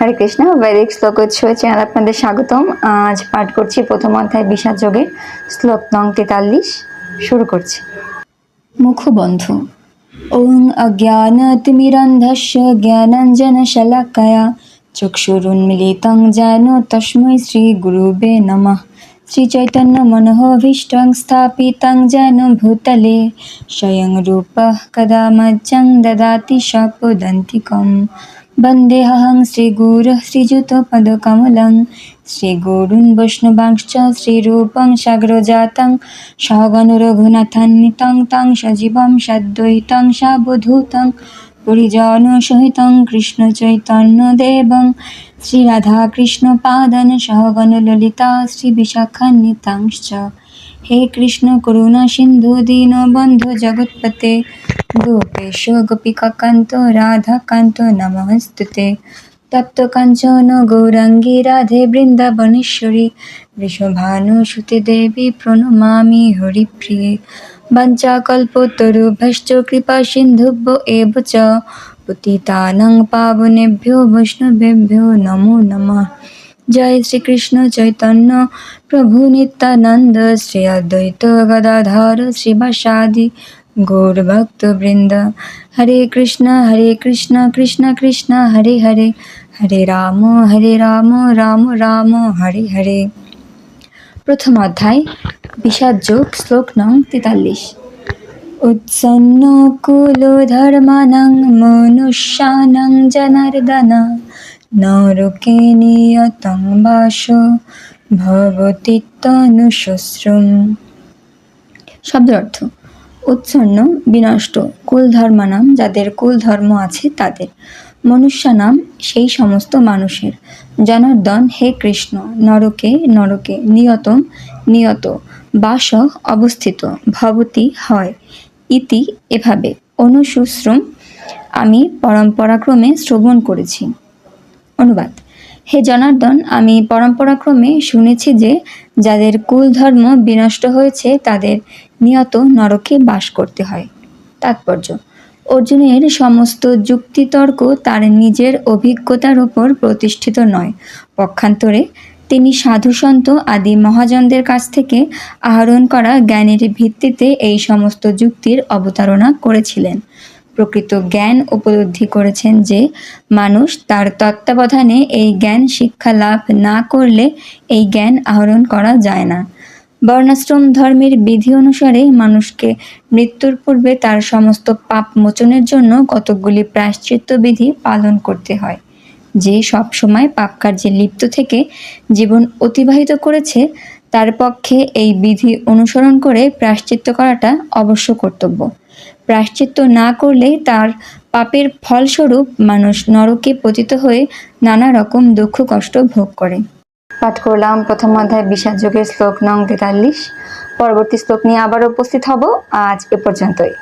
হরে কৃষ্ণ। বৈদিক শ্লোক উৎসব চ্যানেল আপনাদের স্বাগতম। আজ পাঠ করছি প্রথম অধ্যায় বিষাদ যোগের শ্লোক নং 43। শুরু করছি। মুখবন্ধ। ওং অজ্ঞানতিমিরন্ধস্য জ্ঞানাঞ্জনশলাকয়া চক্ষুরুন্মিলিतं যেন তস্मै শ্রীগুরুবে নমঃ। শ্রীচৈতন্যমনোভীষ্টং স্থাপিतं যেন ভূতলে স্বয়ং রূপः কদা মহ্যং দদাতি স্বপদান্তিকम्। वन्देऽहं श्रीगुरुः श्रीयुतपदकमलं श्रीगुरून् वैष्णवांश्च श्रीरूपं साग्रजातं सहगणरघुनाथान्वितं तं सजीवं साद्वैतं सावधूतं परिजनसहितं कृष्णचैतन्यदेवं श्रीराधाकृष्णपादान् सहगणललिता श्रीविशाखान्वितांश्च। हे कृष्ण करुणा सिन्धु दीनबन्धु जगत्पते गोपेश गोपिकान्त राधाकान्त नमस्ते। तप्त काञ्चन गौराङ्गी राधे वृन्दावनेश्वरी वृषभानुसुते देवी प्रणमामि हरिप्रिये। वञ्चाकल्पतरुभ्यश्च कृपा सिन्धुभ्यो एव च पतितानां पावनेभ्यो वैष्णवेभ्यो नमो नमः। जय श्री कृष्ण चैतन्य प्रभु नित्यानंद श्री अद्वैत गदाधर श्रीवासादि गौर भक्त वृंद। हरे कृष्ण कृष्ण कृष्ण हरे हरे हरे राम राम राम हरे हरे। प्रथम अध्याय বিষাদ যোগ শ্লোক নং 43। উৎসন্ন কুলো ধর্মানাং মনুষ্যানাং জনার্দন নরকে নিয়তং বাস ভবতি তনুশ্রুম। শব্দের অর্থ: উচ্ছন্ন, বিনষ্ট, কুল ধর্মানাম, যাদের কুল ধর্ম আছে তাদের, মনুষ্যানাম, সেই সমস্ত মানুষের, জনার্দন, হে কৃষ্ণ, নরকে নরকে, নিয়তম নিয়ত, বাস অবস্থিত, ভবতি হয়, ইতি এভাবে, অনুশুশ্রুম আমি পরম্পরাক্রমে শ্রবণ করেছি। অনুবাদ: হে জনার্দন, আমি পরম্পরাক্রমে শুনেছি যে যাদের কুল ধর্ম বিনষ্ট হয়েছে তাদের নিয়ত নরকে বাস করতে হয়। তাৎপর্য: অর্জুনের সমস্ত যুক্তিতর্ক তার নিজের অভিজ্ঞতার উপর প্রতিষ্ঠিত নয়, পক্ষান্তরে তিনি সাধুসন্ত আদি মহাজনদের কাছ থেকে আহরণ করা জ্ঞানের ভিত্তিতে এই সমস্ত যুক্তির অবতারণা করেছিলেন। প্রকৃত জ্ঞান উপলব্ধি করেছেন যে মানুষ তার তত্ত্বাবধানে এই জ্ঞান শিক্ষা লাভ না করলে এই জ্ঞান আহরণ করা যায় না। বর্ণাশ্রম ধর্মের বিধি অনুসারে মানুষকে মৃত্যুর পূর্বে তার সমস্ত পাপ মোচনের জন্য কতকগুলি প্রায়শ্চিত্ত বিধি পালন করতে হয়। যে সব সময় পাপ কার্যে লিপ্ত থেকে জীবন অতিবাহিত করেছে তার পক্ষে এই বিধি অনুসরণ করে প্রায়শ্চিত্ত করাটা অবশ্য কর্তব্য। প্রায়শ্চিত্ত না করলে তার পাপের ফলস্বরূপ মানুষ নরকে পতিত হয়ে নানা রকম দুঃখ কষ্ট ভোগ করে। পাঠ করলাম প্রথম অধ্যায় বিষাদ যোগের শ্লোক নং 43। পরবর্তী শ্লোক নিয়ে আবার উপস্থিত হব। আজ এ পর্যন্তই।